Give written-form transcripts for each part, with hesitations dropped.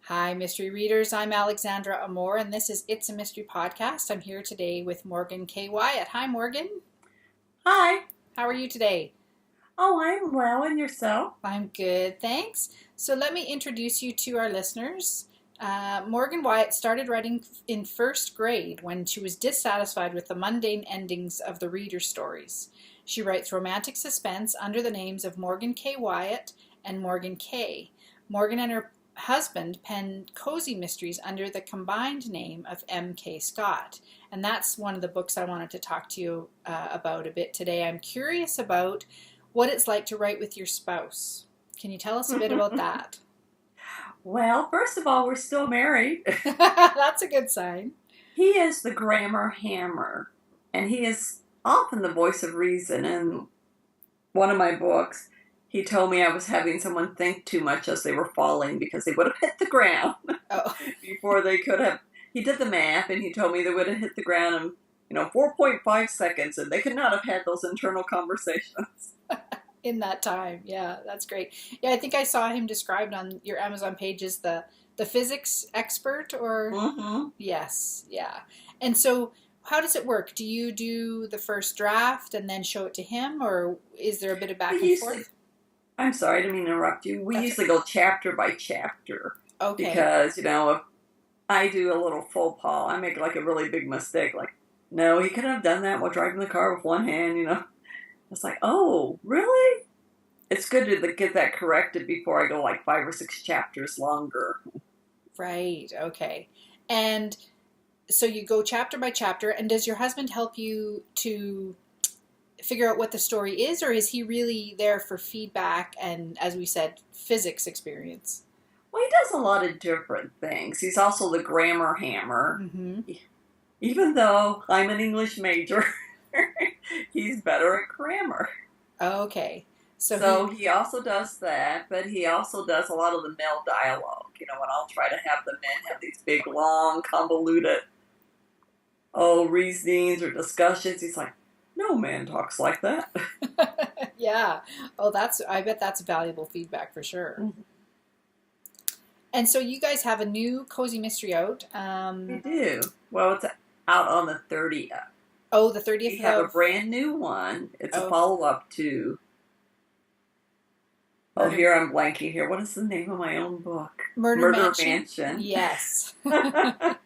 Hi, mystery readers. I'm Alexandra Amore, and this is It's a Mystery Podcast. I'm here today with Morgan K Wyatt. Hi, Morgan. Hi. How are you today? Oh, I'm well, and yourself? I'm good, thanks. So let me introduce you to our listeners. Morgan Wyatt started writing in first grade when she was dissatisfied with the mundane endings of the reader stories. She writes romantic suspense under the names of Morgan K Wyatt and Morgan K. Morgan and her husband penned cozy mysteries under the combined name of M.K. Scott. And that's one of the books I wanted to talk to you about a bit today. I'm curious about what it's like to write with your spouse. Can you tell us a bit about that? Well, first of all, we're still married. That's a good sign. He is the grammar hammer, and he is often the voice of reason. In one of my books, he told me I was having someone think too much as they were falling because they would have hit the ground Oh. before they could have. He did the math, and he told me they would have hit the ground in 4.5 seconds, and they could not have had those internal conversations. In that time. Yeah, that's great. Yeah, I think I saw him described on your Amazon page as the physics expert or Mm-hmm. yes, yeah. And so how does it work? Do you do the first draft and then show it to him, or is there a bit of back We and usually, forth? I'm sorry, I didn't mean to interrupt you. We That's usually go chapter by chapter okay. because, if I do a little faux pas, I make like a really big mistake. Like, no, he couldn't have done that while driving the car with one hand. It's like, oh, really? It's good to get that corrected before I go like 5 or 6 chapters longer. Right. Okay. And so you go chapter by chapter, and does your husband help you to figure out what the story is, or is he really there for feedback and, as we said, physics experience? Well, he does a lot of different things. He's also the grammar hammer. Mm-hmm. Even though I'm an English major, he's better at grammar. Okay. So So he, he also does that, but he also does a lot of the male dialogue. When I'll try to have the men have these big, long, convoluted, reasonings or discussions, he's like, no man talks like that. yeah. Oh, I bet that's valuable feedback for sure. And so you guys have a new cozy mystery out. We do. Well, it's out on the 30th. Oh, the We 30th have a of brand new one. It's a oh, follow-up to, Murder here I'm blanking here. What is the name of my own book? Murder Murder Mansion. Mansion. Yes. It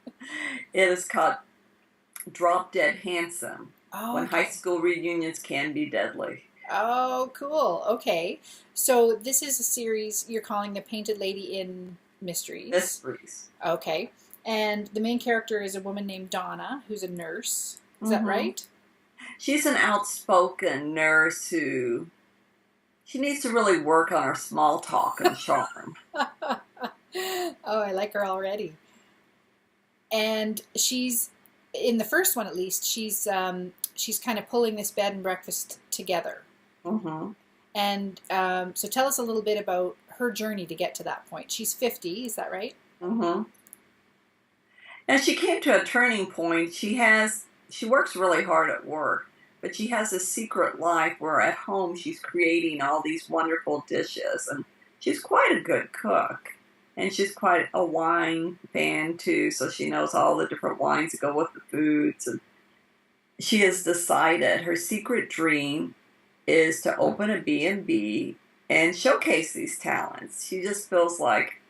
is called Drop Dead Handsome. Oh, When okay. high school reunions can be deadly. Oh, cool. Okay. So this is a series you're calling The Painted Lady in Mysteries. Mysteries. Okay. And the main character is a woman named Donna, who's a nurse. Is that right? She's an outspoken nurse who she needs to really work on her small talk and charm. Oh, I like her already. And she's in the first one, at least. She's kind of pulling this bed and breakfast together. Mm-hmm. And so tell us a little bit about her journey to get to that point. She's 50, is that right? Mm-hmm. And she came to a turning point. She works really hard at work, but she has a secret life where at home she's creating all these wonderful dishes, and she's quite a good cook. And she's quite a wine fan too, so she knows all the different wines that go with the foods. And she has decided her secret dream is to open a B&B and showcase these talents. She just feels like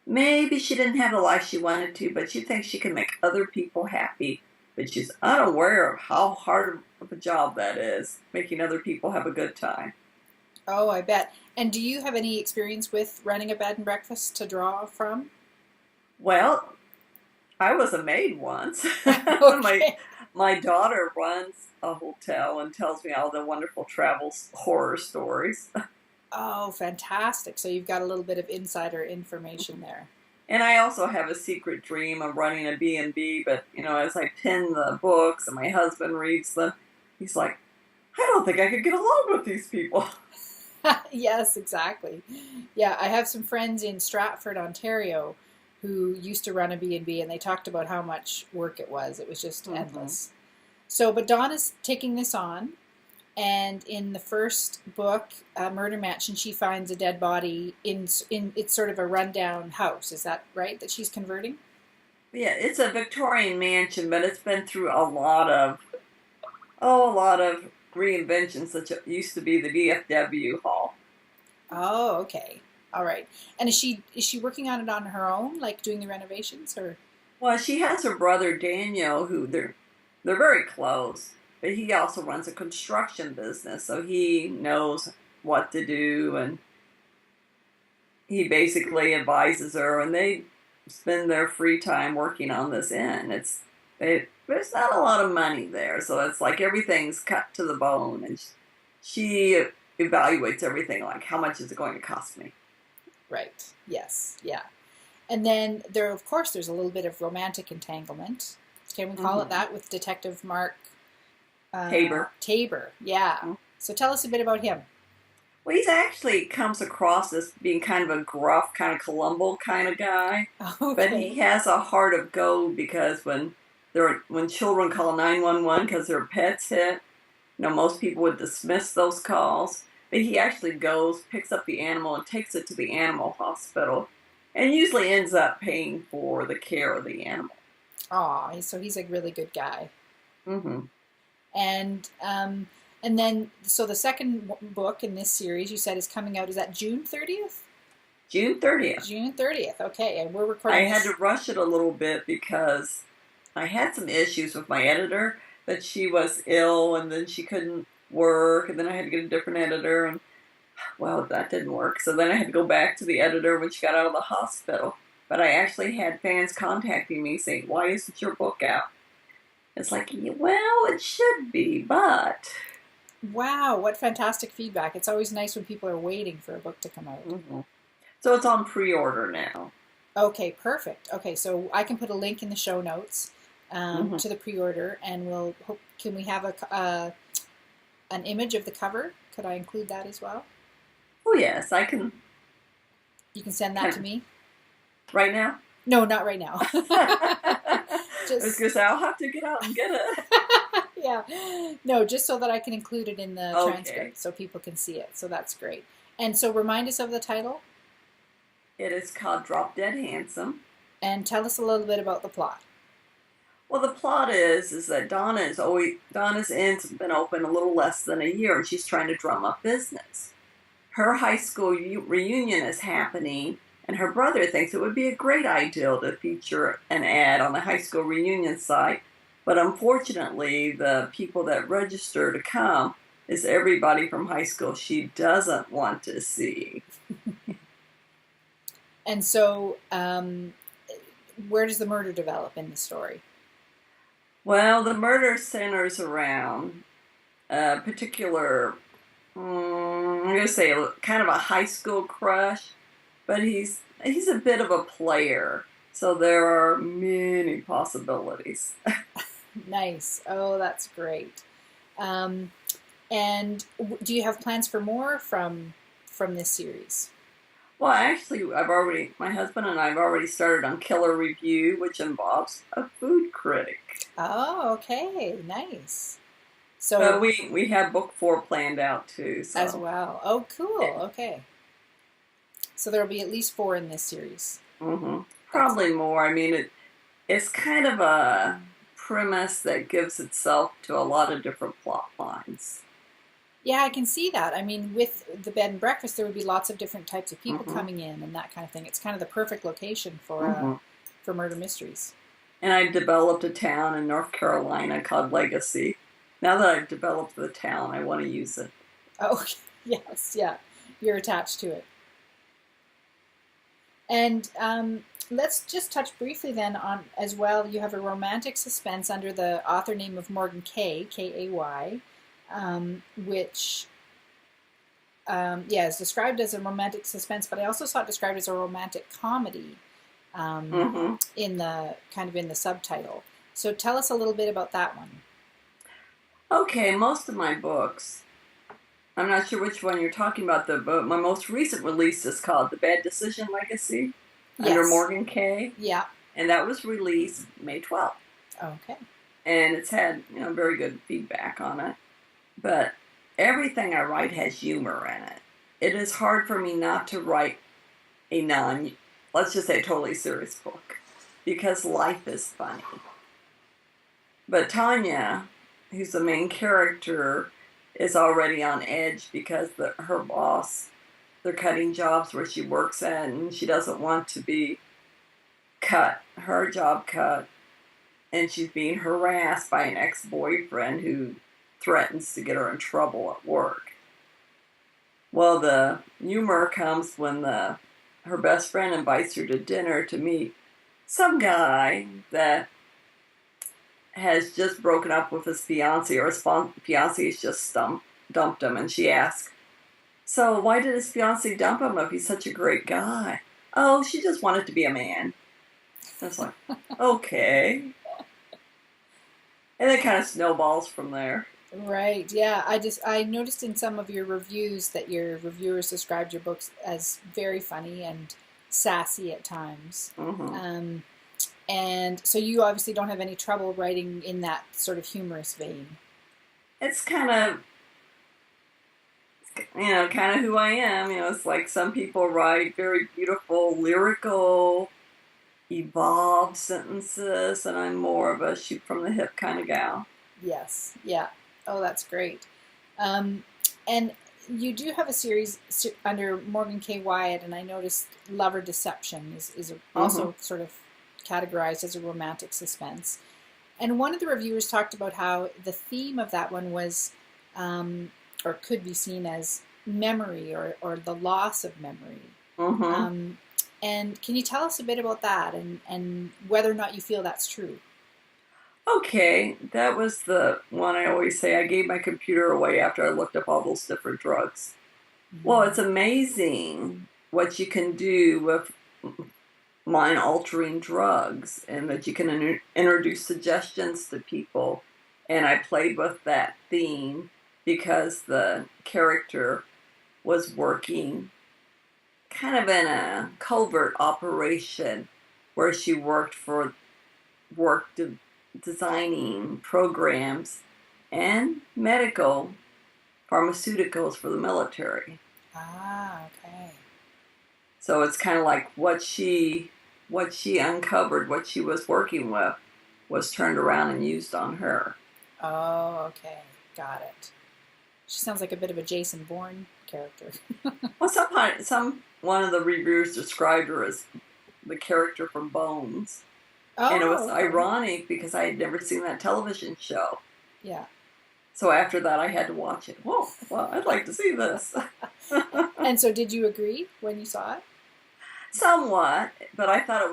maybe she didn't have the life she wanted to, but she thinks she can make other people happy. But she's unaware of how hard of a job that is, making other people have a good time. Oh, I bet. And do you have any experience with running a bed and breakfast to draw from? Well, I was a maid once. Okay. My daughter runs a hotel and tells me all the wonderful travel horror stories. Oh, fantastic. So you've got a little bit of insider information there. And I also have a secret dream of running a B&B, but, as I pin the books and my husband reads them, he's like, I don't think I could get along with these people. Yes, exactly. Yeah, I have some friends in Stratford, Ontario, who used to run a B&B, and they talked about how much work it was. It was just endless. So, but Dawn is taking this on. And in the first book, Murder Mansion, she finds a dead body in it's sort of a rundown house. Is that right? That she's converting? Yeah, it's a Victorian mansion, but it's been through a lot of reinventions, such it used to be the VFW hall. Oh, okay. All right. And is she working on it on her own, like doing the renovations, or? Well, she has her brother Daniel, who they're very close, but he also runs a construction business, so he knows what to do, and he basically advises her, and they spend their free time working on this inn. There's not a lot of money there, so it's like everything's cut to the bone, and she evaluates everything like how much is it going to cost me. Right. Yes. Yeah. And then of course, there's a little bit of romantic entanglement. Can we call it that with Detective Mark Tabor. Tabor, yeah. Mhm. So tell us a bit about him. Well, he's actually comes across as being kind of a gruff, kind of Columbo kind of guy, but Okay. he has a heart of gold because when children call 911 because their pets hit, most people would dismiss those calls, but he actually goes, picks up the animal, and takes it to the animal hospital, and usually ends up paying for the care of the animal. Aw, so he's a really good guy. Mm-hmm. And then so the second book in this series you said is coming out. Is that June 30th? June 30th. June 30th. Okay, and we're I recording had this. to rush it a little bit because I had some issues with my editor, that she was ill and then she couldn't work, and then I had to get a different editor, and well, that didn't work. So then I had to go back to the editor when she got out of the hospital. But I actually had fans contacting me saying, "Why isn't your book out?" It's like, well, it should be, but... Wow, what fantastic feedback. It's always nice when people are waiting for a book to come out. Mm-hmm. So it's on pre-order now. Okay, perfect. Okay, so I can put a link in the show notes Mm-hmm. to the pre-order, and we'll hope. Can we have an image of the cover? Could I include that as well? Oh, yes, I can. You can send that to me. Right now? No, not right now. I was Just going to say, I'll have to get out and get it. yeah, no, just so that I can include it in the Okay. transcript so people can see it. So that's great. And so remind us of the title It is called Drop Dead Handsome. and tell us a little bit about the plot. Well, the plot is that Donna's inn's been open a little less than a year, and she's trying to drum up business. Her high school reunion is happening, and her brother thinks it would be a great idea to feature an ad on the high school reunion site. But unfortunately, the people that register to come is everybody from high school she doesn't want to see. And so, where does the murder develop in the story? Well, the murder centers around a particular, I'm going to say, kind of a high school crush, but he's a bit of a player, so there are many possibilities. Nice. Oh, that's great. And do you have plans for more from this series? Well, actually, my husband and I have already started on Killer Review, which involves a food critic. Oh, okay, nice. So But we have book 4 planned out too. So. as well. Oh, cool. Okay. So there'll be at least 4 in this series. Mm-hmm. Probably more. I mean, it's kind of a premise that gives itself to a lot of different plot lines. Yeah, I can see that. I mean, with the bed and breakfast, there would be lots of different types of people coming in and that kind of thing. It's kind of the perfect location for murder mysteries. And I developed a town in North Carolina called Legacy. Now that I've developed the town, I want to use it. Oh, yes, yeah. You're attached to it. And let's just touch briefly then on, as well, you have a romantic suspense under the author name of Morgan K, K-A-Y, which, is described as a romantic suspense, but I also saw it described as a romantic comedy in the subtitle. So tell us a little bit about that one. Okay, most of my books, I'm not sure which one you're talking about, but my most recent release is called The Bad Decision Legacy, under Morgan K. Yeah. And that was released May 12th. Okay. And it's had, very good feedback on it. But everything I write has humor in it. It is hard for me not to write a let's just say, totally serious book, because life is funny. But Tanya, who's the main character, is already on edge because her boss, they're cutting jobs where she works at, and she doesn't want to be cut, her job cut, and she's being harassed by an ex-boyfriend who threatens to get her in trouble at work. Well, the humor comes when her best friend invites her to dinner to meet some guy that has just broken up with his fiancée, or his fiancée has just dumped him, and she asks, so why did his fiancée dump him if he's such a great guy? Oh, she just wanted to be a man. I was like, okay. And it kind of snowballs from there. Right, yeah. I noticed in some of your reviews that your reviewers described your books as very funny and sassy at times. Mm-hmm. And so you obviously don't have any trouble writing in that sort of humorous vein. It's kind of, kind of who I am. It's like some people write very beautiful, lyrical, evolved sentences, and I'm more of a shoot from the hip kind of gal. Yes, yeah. Oh, that's great. And you do have a series under Morgan K Wyatt, and I noticed Lover Deception is also sort of categorized as a romantic suspense. And one of the reviewers talked about how the theme of that one was, or could be seen as memory, or the loss of memory. Mm-hmm. And can you tell us a bit about that, and whether or not you feel that's true? Okay, that was the one I always say. I gave my computer away after I looked up all those different drugs. Mm-hmm. Well, it's amazing what you can do with mind-altering drugs, and that you can introduce suggestions to people. And I played with that theme because the character was working kind of in a covert operation where she worked designing programs and medical pharmaceuticals for the military. Ah, okay. So it's kind of like what she uncovered, what she was working with, was turned around and used on her. Oh, okay. Got it. She sounds like a bit of a Jason Bourne character. Well, one of the reviewers described her as the character from Bones. Oh, and it was okay. ironic because I had never seen that television show. Yeah. So after that, I had to watch it. Whoa, well, I'd like to see this. And so did you agree when you saw it? Somewhat, but I thought it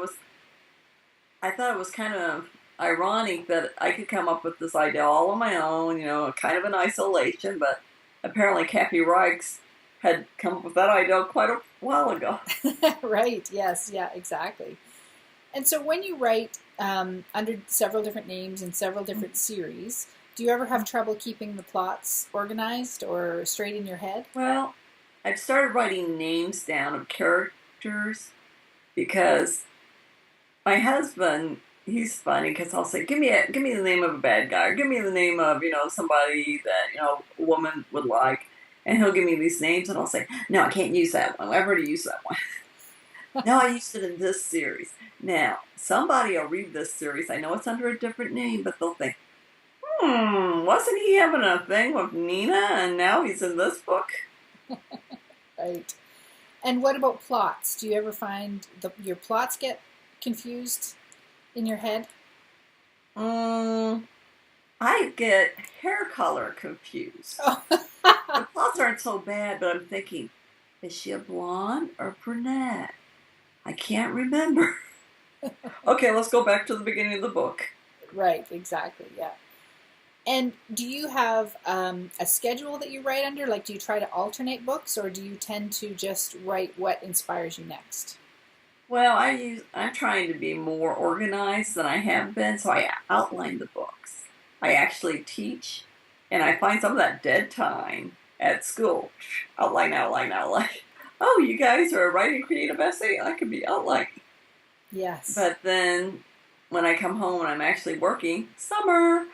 was kind of ironic that I could come up with this idea all on my own, kind of in isolation, but apparently Kathy Reichs had come up with that idea quite a while ago. Right, yes, yeah, exactly. And so when you write under several different names in several different series, do you ever have trouble keeping the plots organized or straight in your head? Well, I've started writing names down of characters because my husband, he's funny because I'll say, give me the name of a bad guy, or give me the name of, somebody that, a woman would like. And he'll give me these names and I'll say, no, I can't use that one. I've already used that one. No, I used it in this series. Now, somebody will read this series. I know it's under a different name, but they'll think, wasn't he having a thing with Nina and now he's in this book? Right. And what about plots? Do you ever find your plots get confused in your head? I get hair color confused. Oh. The plots aren't so bad, but I'm thinking, is she a blonde or brunette? I can't remember. Okay, let's go back to the beginning of the book. Right, exactly, yeah. And do you have a schedule that you write under? Like, do you try to alternate books, or do you tend to just write what inspires you next? Well, I'm trying to be more organized than I have been, so I outline the books. I actually teach, and I find some of that dead time at school. Outline. Oh, you guys are writing a creative essay? I could be outlining. Yes. But then when I come home and I'm actually working, summer,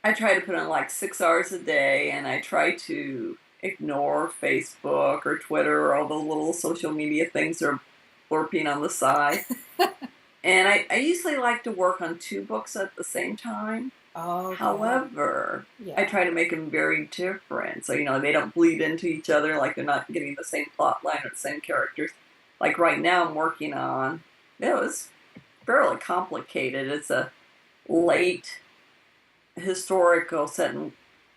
I try to put in like 6 hours a day, and I try to ignore Facebook or Twitter or all the little social media things that are blurping on the side. And I usually like to work on 2 books at the same time. Okay. However, I Yeah. try to make them very different. So, they don't bleed into each other, like they're not getting the same plot line or the same characters. Like right now, I'm working on, it was fairly complicated. It's a late historical set in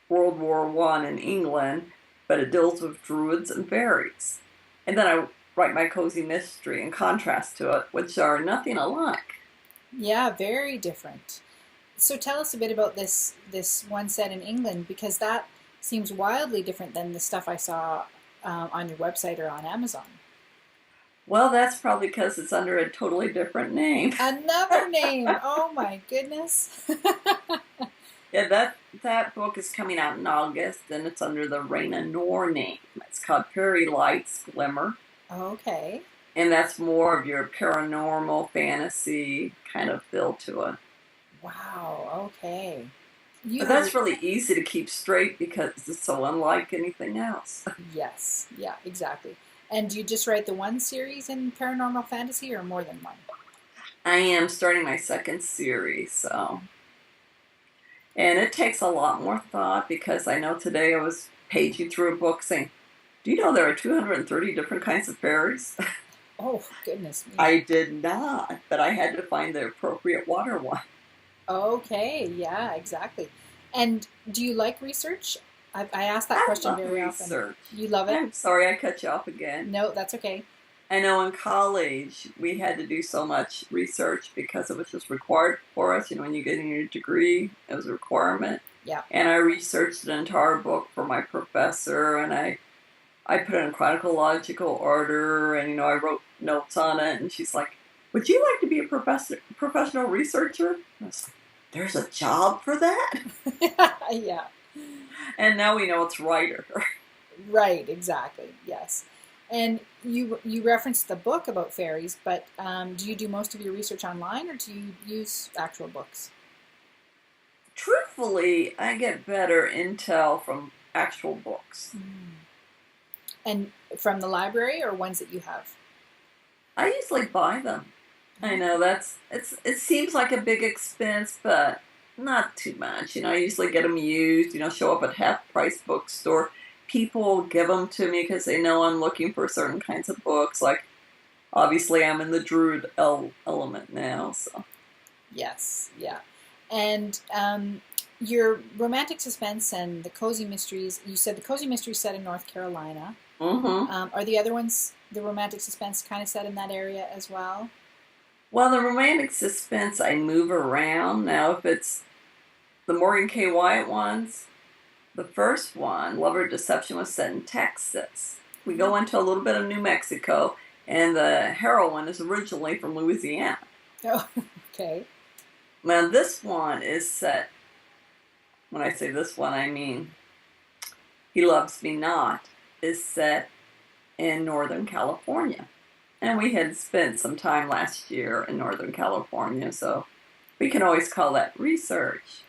World War I in England, but it deals with druids and fairies. And then I write my cozy mystery in contrast to it, which are nothing alike. Yeah, very different. So tell us a bit about this one set in England, because that seems wildly different than the stuff I saw on your website or on Amazon. Well, that's probably because it's under a totally different name. Another name. Oh my goodness. Yeah, that book is coming out in August, and it's under the Raina Nor name. It's called Fairy Lights Glimmer, Okay. and that's more of your paranormal fantasy kind of feel to it. Wow. Okay. You But have that's really easy to keep straight because it's so unlike anything else. yes. Yeah, exactly. And do you just write the one series in paranormal fantasy or more than one? I am starting my second series, so. And it takes a lot more thought because I know today I was paging through a book saying, do you know there are 230 different kinds of fairies? Oh, goodness me. I did not, but I had to find the appropriate water one. Okay, yeah, exactly. And do you like research? I ask that I question love very often. research. You love it? I'm sorry I cut you off again. No, that's okay. I know in college we had to do so much research because it was just required for us. When you get your degree, it was a requirement. Yeah. And I researched an entire book for my professor, and I put it in chronological order, and I wrote notes on it. And she's like, "Would you like to be a professional researcher?" I was like, "There's a job for that." Yeah. And now we know it's writer. Right, exactly. Yes. And you referenced the book about fairies, but do you do most of your research online or do you use actual books? Truthfully, I get better intel from actual books. Mm. And from the library or ones that you have? I usually buy them. I know Okay. it seems like a big expense, but not too much. I usually get them used. Show up at half price bookstore. People give them to me because they know I'm looking for certain kinds of books. Like obviously, I'm in the druid element now, so. Yes, yeah. And your romantic suspense and the cozy mysteries, you said the cozy mysteries set in North Carolina. Mm-hmm. Are the other ones, the romantic suspense, kind of set in that area as well? Well, the romantic suspense, I move around now. If it's the Morgan K Wyatt ones, the first one, Lover Deception, was set in Texas. We go into a little bit of New Mexico, and the heroine is originally from Louisiana. Oh, okay. Now, this one is set, when I say this one, I mean He Loves Me Not, is set in Northern California. And we had spent some time last year in Northern California, so we can always call that research.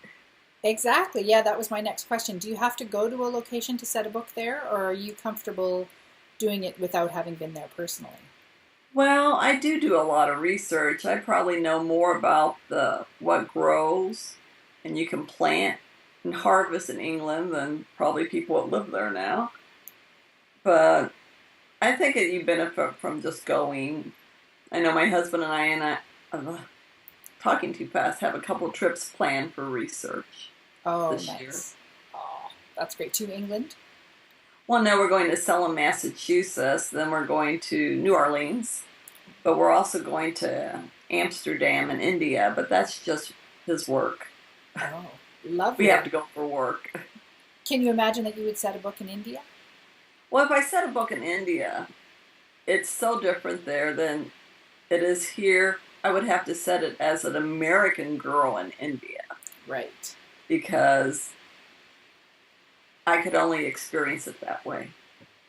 Exactly. Yeah, that was my next question. Do you have to go to a location to set a book there, or are you comfortable doing it without having been there personally? Well, I do a lot of research. I probably know more about the what grows and you can plant and harvest in England than probably people that live there now. But I think that you benefit from just going. I know my husband and I, talking too fast, have a couple trips planned for research Oh, this year. nice. Oh, that's great. To England? Well, now we're going to Salem, Massachusetts, then we're going to New Orleans, but we're also going to Amsterdam in India, but that's just his work. Oh, We have to lovely. go for work. Can you imagine that you would set a book in India? Well, if I set a book in India, it's so different there than it is here. I would have to set it as an American girl in India Right. because I could only experience it that way.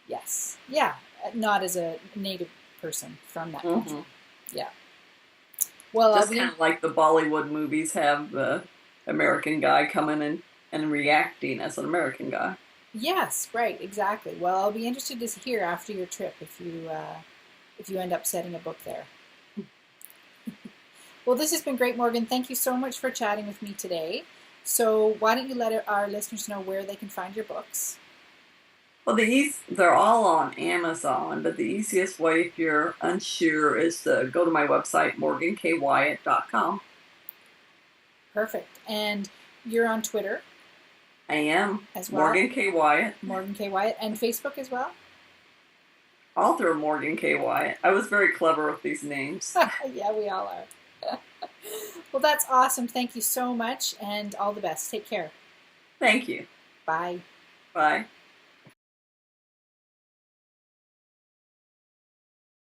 Yes. Yeah. Not as a native person from that country. Mm-hmm. Yeah. Well, I'll Just be kind in. of like the Bollywood movies have the American guy coming and and reacting as an American guy. Yes, right, exactly. Well, I'll be interested to hear after your trip if you end up setting a book there. Well, this has been great, Morgan. Thank you so much for chatting with me today. So, why don't you let our listeners know where they can find your books? Well, they're all on Amazon, but the easiest way if you're unsure is to go to my website, morgankwyatt.com. Perfect. And you're on Twitter I am. as well. Morgan K Wyatt. Morgan K Wyatt. And Facebook as well? Author Morgan K Wyatt. I was very clever with these names. Yeah, we all are. Well, that's awesome. Thank you so much, and all the best. Take care. Thank you. Bye. Bye.